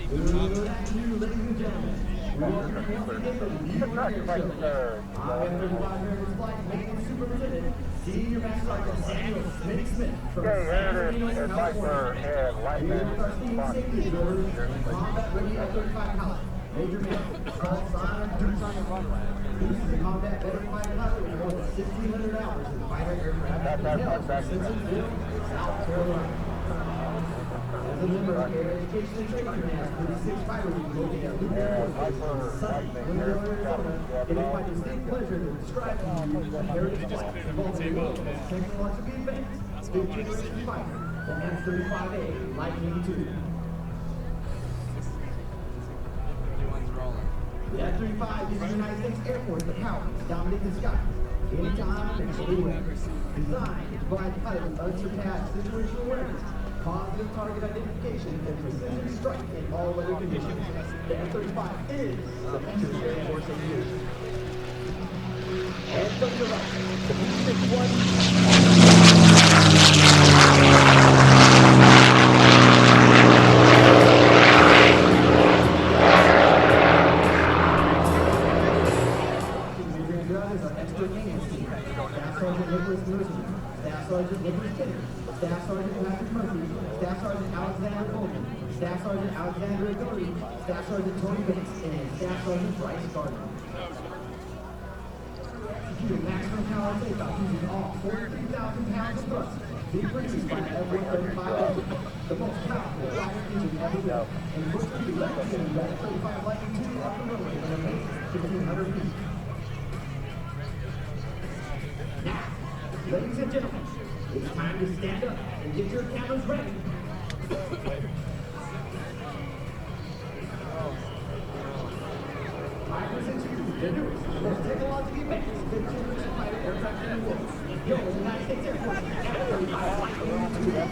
Good afternoon, ladies and gentlemen. We are once again the Newburgh Airshow. I'm F-35 Heritage Flight Maintenance Superintendent, Senior Master Sergeant Samuel Smith from San Bernardino, California. Here with our steam safety observers and combat ready F-35 pilot, Major Major, call sign Deuce. Deuce is a combat veteran fighter pilot with more than 1,600 hours in fighter aircraft and held from Simpsonville, South Carolina. As a member of Air Education and Training Command's 36 Fighter League located at Newburgh Air Force Base in sunny Glendale, Arizona, it is my distinct pleasure to describe to you the Heritage Flight involving the world's most technologically advanced fifth-generation fighter, the F-35A Lightning II. The F-35 is the United States Air Force that powers dominate the skies anytime and anywhere. Designed to provide the pilot with unsurpassed situational awareness, positive target identification, and precision strike in all weather conditions. The F-35 is the future of Air Force aviation. And from your right, the P-51D Staff Sergeant Nicholas Kenner, Staff Sergeant Patrick Murphy, Staff Sergeant Alexander Coleman, Staff Sergeant Alexander Doty, Staff Sergeant Tony Bates, and Staff Sergeant Bryce Gardner. Executing maximum power takeoff using all 43,000 pounds of thrust, being produced by the F-135 engine, the most powerful rocket engine ever built, and pushed to be replicating the F-35 Lightning II off the runway in a pace of 1,500 feet. Now, ladies and gentlemen, it's time to stand up and get your cameras ready. I present to you the newest, most technologically advanced fifth-generation fighter aircraft in the world. Your United States Air Force F-35 Lightning II.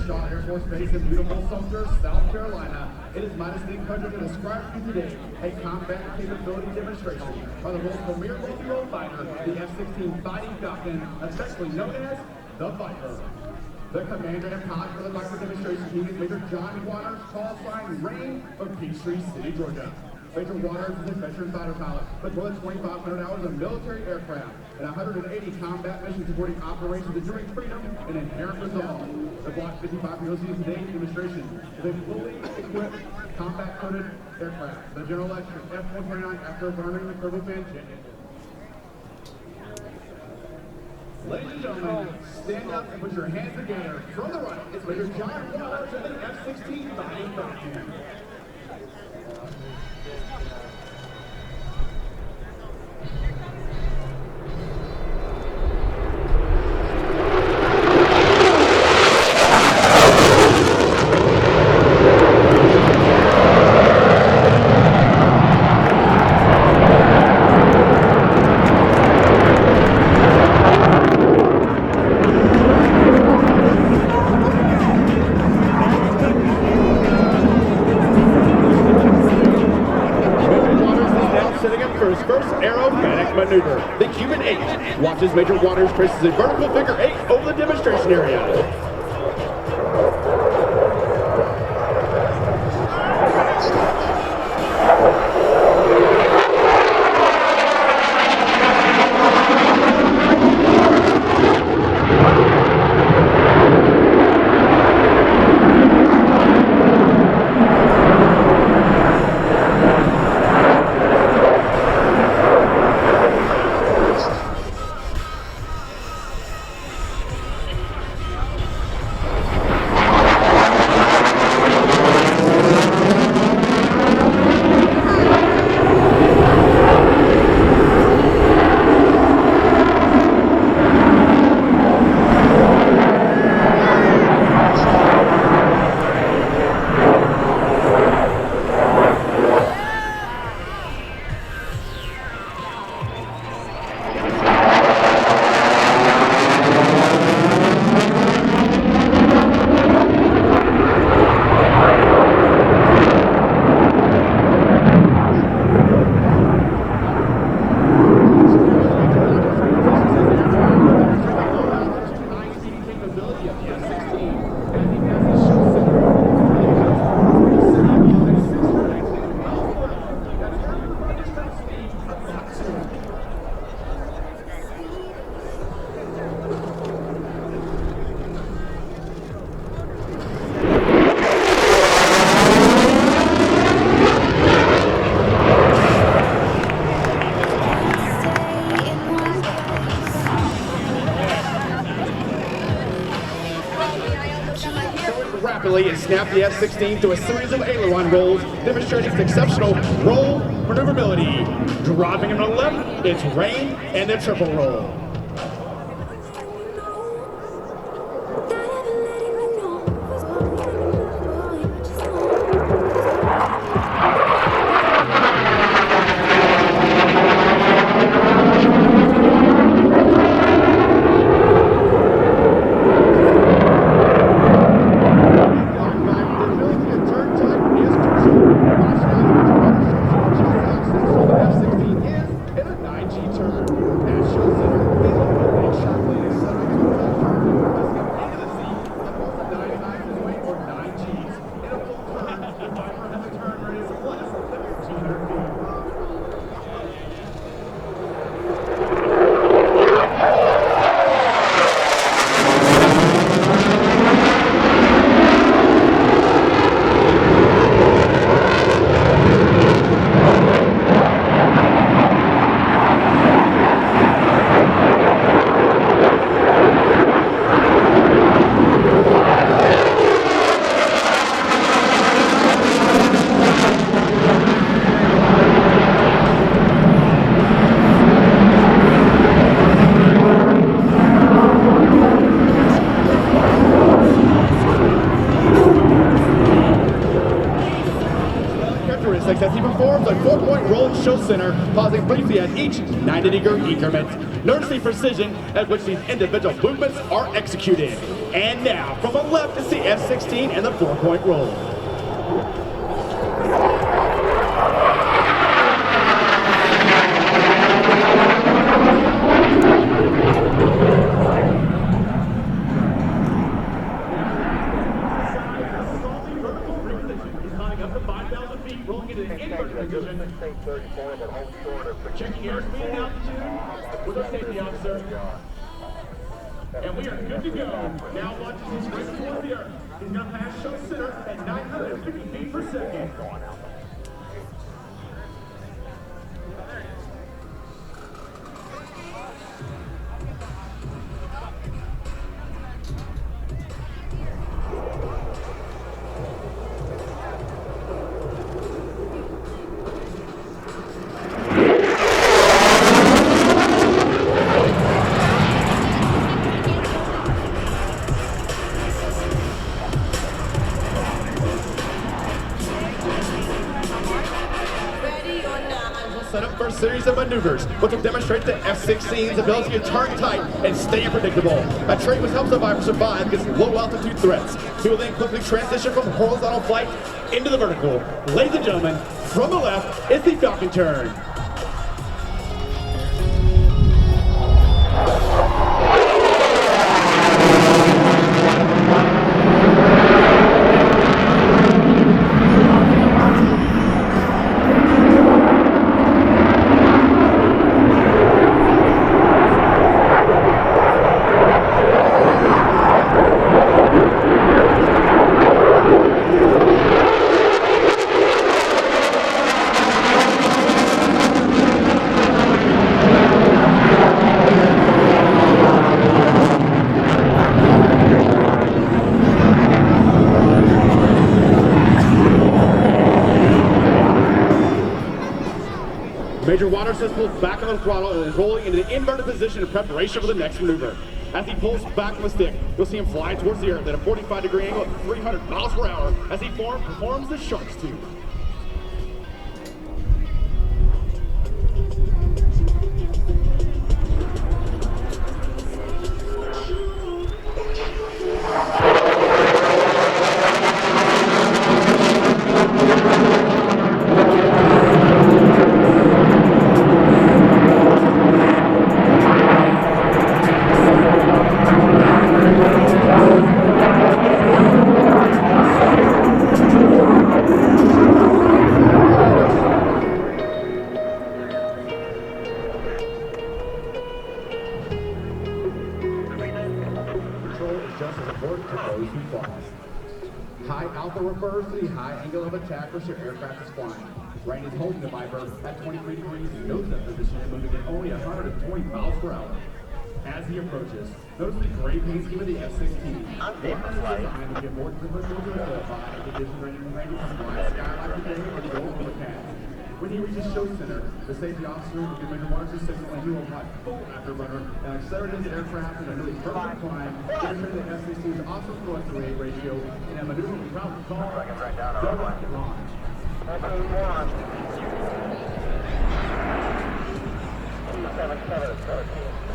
Air Force Base in beautiful Sumter, South Carolina. It is my distinct pleasure to describe to you today a combat capability demonstration by the world's premier multi-role fighter, the F-16 Fighting Falcon, affectionately known as the Viper. The commander and pilot for the Viper demonstration team is Major John Waters, call sign Rain of Peachtree City, Georgia. Major Waters is a veteran fighter pilot with more than 2,500 hours of military aircraft and 180 combat missions supporting operations enduring freedom and inherent resolve. The Block 55 you'll see in today's demonstration is a fully equipped, combat-coated aircraft, the General Electric F-129 after burning the turbofan jet. Ladies and gentlemen, stand up and put your hands together. From the right, it's Major John Waters and the F-16 Fighting Falcon. Maneuver. The Cuban 8 watches Major Waters traces a vertical figure 8 over the demonstration area. successfully and snapped the F-16 through a series of aileron rolls, demonstrating its exceptional roll maneuverability. Dropping him to the left, it's Rain and the triple roll. As he performs a 4-point roll and show center, pausing briefly at each 90-degree increment. Notice the precision at which these individual movements are executed. And now, from the left is the F-16 and the 4-point roll. Checking airspeed and altitude with our safety officer. And we are good to go. Now watch as he's racing towards the earth. He's going to pass show center at 950 feet per second. Set up for a series of maneuvers, which will demonstrate the F-16's ability to target tight and stay unpredictable. A trait which helps survivors survive against low-altitude threats. He will then quickly transition from horizontal flight into the vertical. Ladies and gentlemen, from the left is the Falcon turn. Major water systems back on the throttle and is rolling into the inverted position in preparation for the next maneuver. As he pulls back from the stick, you'll see him fly towards the earth at a 45-degree angle at 300 miles per hour as he performs the shark's tube. High alpha refers to the high angle of attack which your aircraft is flying. Rain is holding the Viper at 23 degrees, knows that position and moving at only 120 miles per hour. As he approaches, notice the gray paint scheme of the F-16. Unsafe for flight. Designed to get more commercial to by the conditions range from wide skyline today or the old overcast. When he reaches show center, the safety officer will give him waters signal and he will apply full afterburner and accelerate his aircraft in a nearly perfect climb, demonstrating the F-16's awesome thrust-to-weight ratio in a maneuver we proudly call the rocket launch. 27713.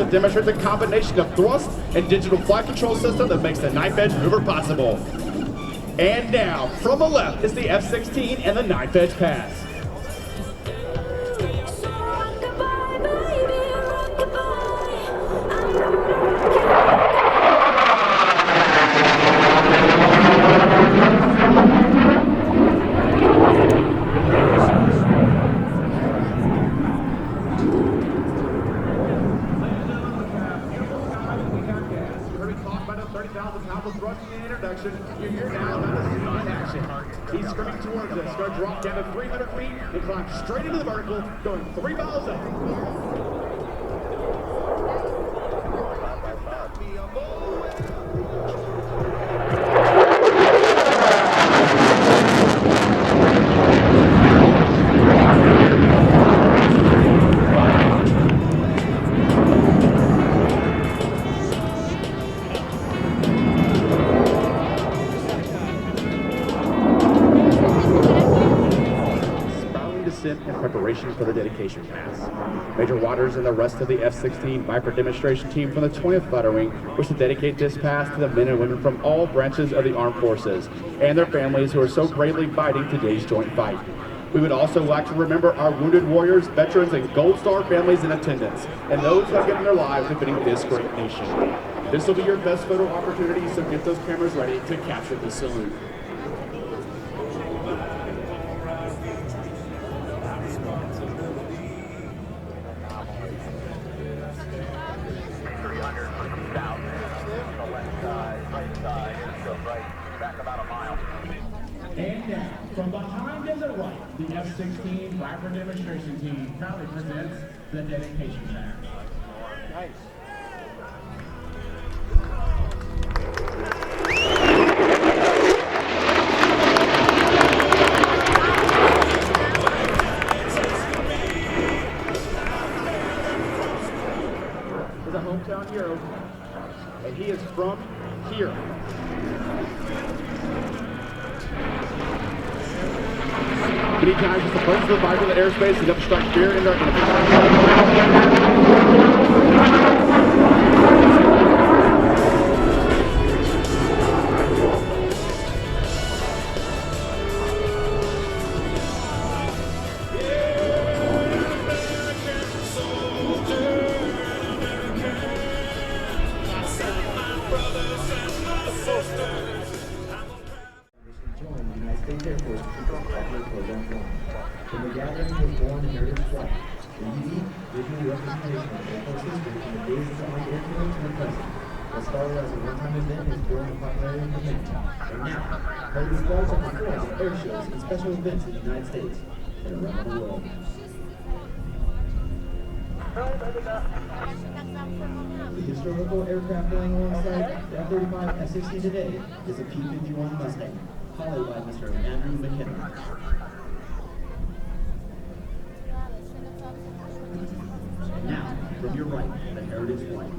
Demonstrates a combination of thrust and digital flight control system that makes the knife edge maneuver possible. And now, from the left is the F-16 and the knife edge pass. You're here now, not a scene in action. He's screaming towards us, going to drop down to 300 feet and climb straight into the vertical, going 3 miles up. In preparation for the dedication pass. Major Waters and the rest of the F-16 Viper demonstration team from the 20th Fighter Wing wish to dedicate this pass to the men and women from all branches of the armed forces and their families who are so bravely fighting today's joint fight. We would also like to remember our wounded warriors, veterans, and Gold Star families in attendance, and those who have given their lives defending this great nation. This will be your best photo opportunity, so get those cameras ready to capture the salute. And now, from behind and the right, the F-16 Viper demonstration team proudly presents the dedication pass. Nice. He's a hometown hero, and he is from here. Many times it's the first survivor of the airspace enough to strike fear in our enemies. From the gathering was born the Heritage Flight, a unique visual representation of airforce history from the days of the Army Airfield to the present. What started as a one-time event is growing in popularity and commitment. And now, Heritage Flights are performed at air shows and special events in the United States and around the world. The historical aircraft flying alongside the F-35 F-16 today is a P-51D Mustang, piloted by Mr. Andrew McKenna. And now, from your right, the Heritage Flight.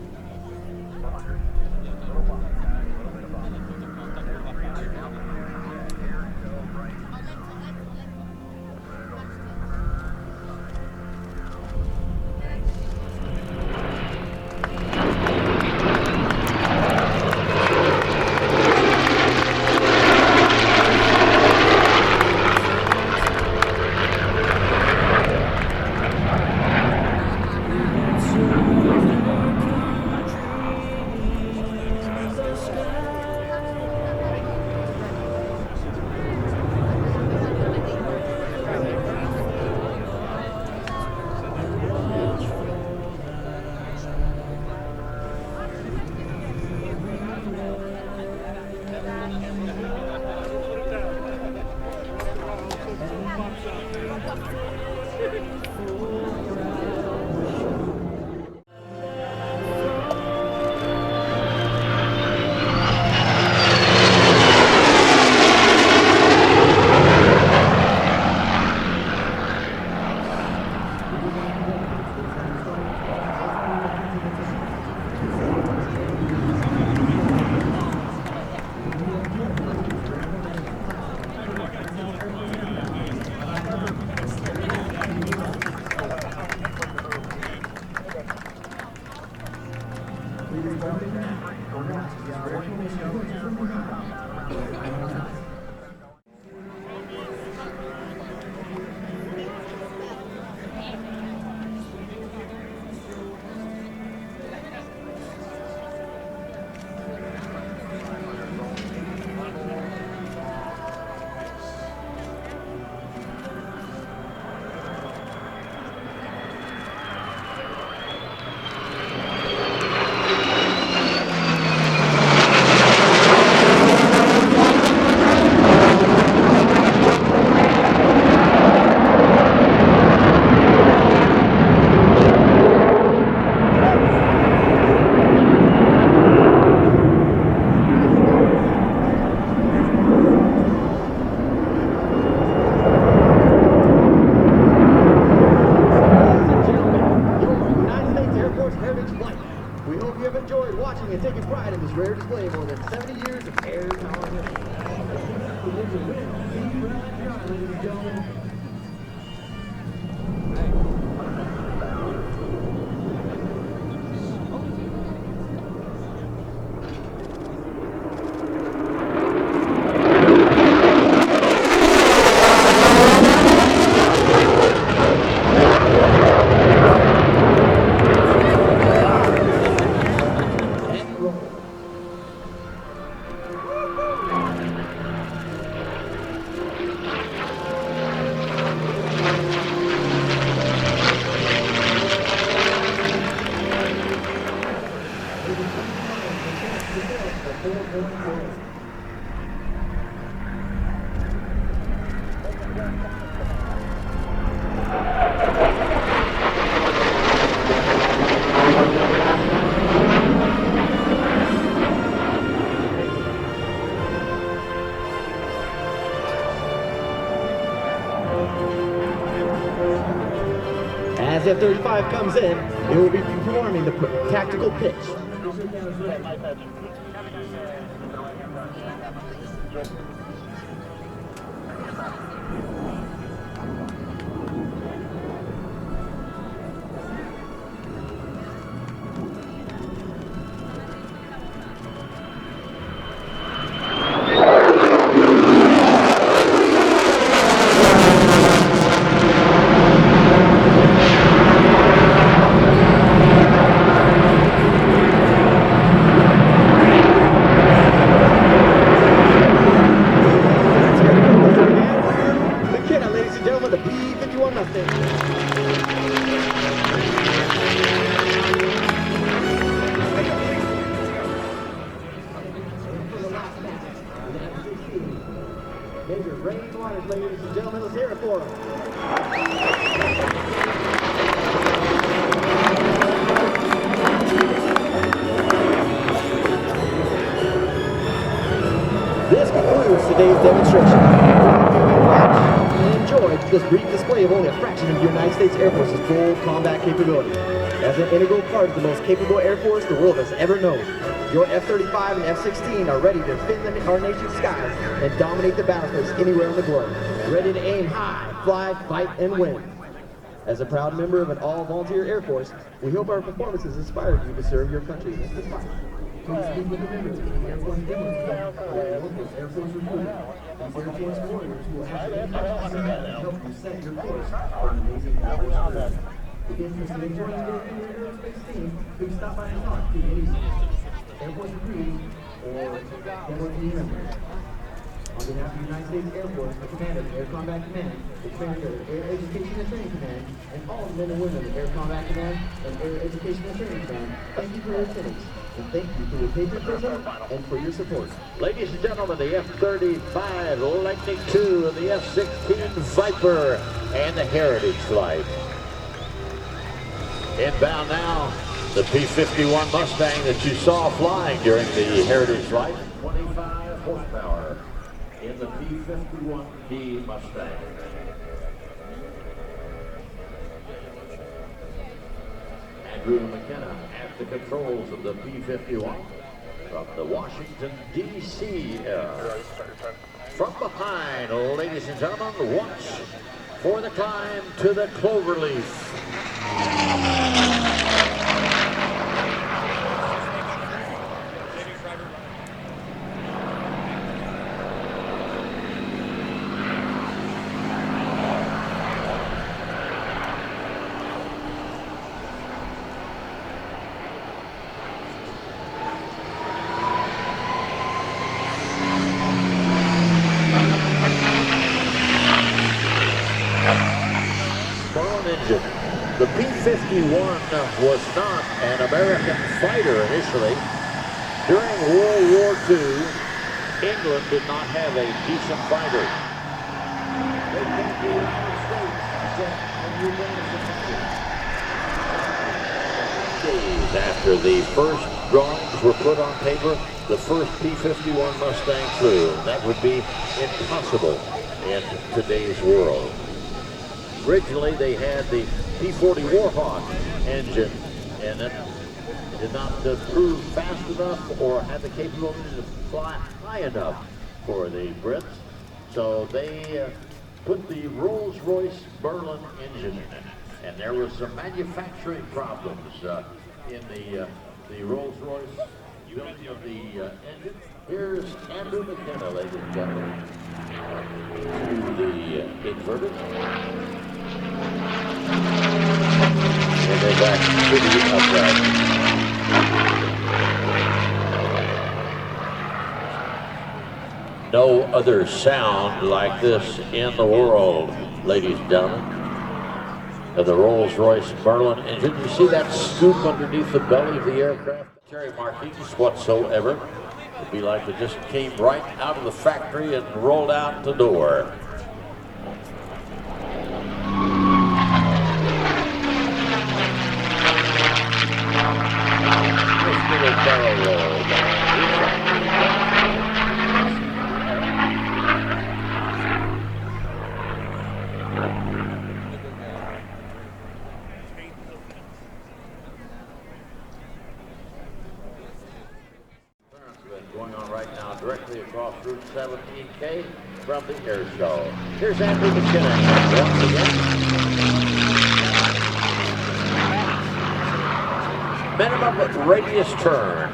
to win. See you around that drive, ladies and gentlemen. As F-35 comes in, it will be performing the tactical pitch. McKenna, ladies and gentlemen, the P-51 Mustang. Major Ray Waters, ladies and gentlemen, let's hear it for him. This concludes today's demonstration. And enjoy this brief display of only a fraction of the United States Air Force's full combat capability. As an integral part of the most capable Air Force the world has ever known, your F-35 and F-16 are ready to defend our nation's skies and dominate the battlefields anywhere on the globe. Ready to aim high, fly, fight, and win. As a proud member of an all-volunteer Air Force, we hope our performances inspired you to serve your country. Please speak with the members of the Air Force demo team or local Air Force recruiter. These Air Force warriors will answer any questions you have and help you set your course for an amazing Air Force career. If you're interested in joining the aerospace team, please stop by and talk to any Air Force recruiting or demo team members. On behalf of the United States Air Force, the Commander of Air Combat Command, the Commander of Air Education and Training Command, and all the men and women of Air Combat Command and Air Education and Training Command, thank you for your attendance. And thank you for your patriotism and for your support. Ladies and gentlemen, the F-35 Lightning II and the F-16 Viper and the Heritage Flight. Inbound now, the P-51 Mustang that you saw flying during the Heritage Flight. 25 horsepower in the P-51D Mustang. Andrew McKenna at the controls of the P-51 from the Washington, D.C. era. From behind, ladies and gentlemen, watch for the climb to the Cloverleaf. The P-51 was not an American fighter initially. During World War II, England did not have a decent fighter. Days after the first drawings were put on paper, the first P-51 Mustang flew. That would be impossible in today's world. Originally, they had the P-40 Warhawk engine in it. It did not prove fast enough or have the capability to fly high enough for the Brits. So they put the Rolls-Royce Merlin engine in it. And there was some manufacturing problems in the Rolls-Royce building of the engine. Here's Andrew McKenna, ladies and gentlemen, to the inverted. And then back to the upright. No other sound like this in the world, ladies and gentlemen, of the Rolls-Royce Merlin engine. You see that scoop underneath the belly of the aircraft? Military markings whatsoever. It'd be like it just came right out of the factory and rolled out the door. This little barrel roll. Going on right now directly across Route 17K from the Airshow. Here's Andrew McKenna once again. Minimum radius turn.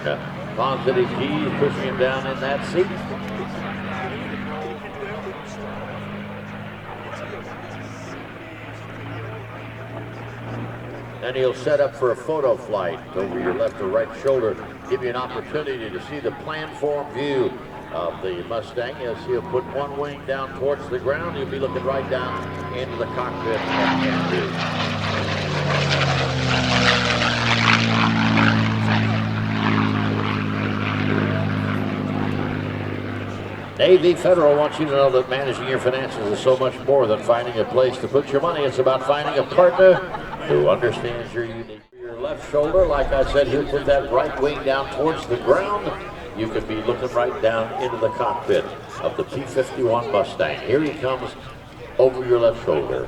Pon's at his keys, pushing him down in that seat. And he'll set up for a photo flight over your left or right shoulder, give you an opportunity to see the planform view of the Mustang as he'll put one wing down towards the ground. You'll be looking right down into the cockpit of Andrew. Navy Federal wants you to know that managing your finances is so much more than finding a place to put your money. It's about finding a partner who understands your unique. Your left shoulder, like I said, he'll put that right wing down towards the ground. You could be looking right down into the cockpit of the P-51 Mustang. Here he comes over your left shoulder.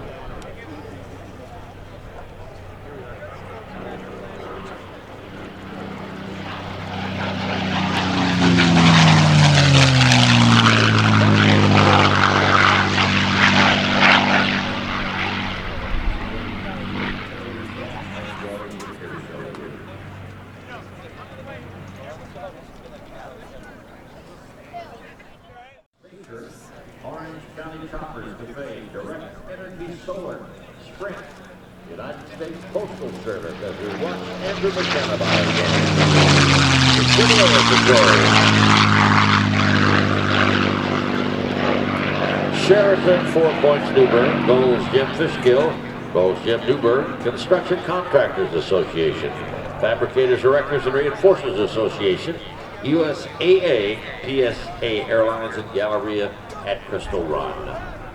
Orange County Choppers Buffet, Direct Energy Solar, Sprint, United States Postal Service, as we watch Andrew McKenna by again. Sheraton, 4 Points, Newburgh, Gold's Gym Fishkill, Gold's Gym Newburgh, Construction Contractors Association, Fabricators, Erectors, and Reinforcers Association, USAA, PSA Airlines, and Galleria at Crystal Run.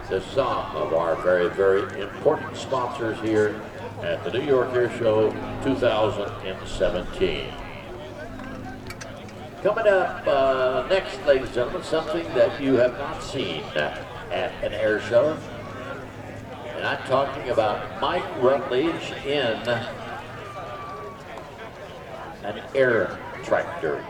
There's some of our very, very important sponsors here at the New York Airshow 2017. Coming up next, ladies and gentlemen, something that you have not seen at an air show. And I'm talking about Mike Rutledge in an air tractor.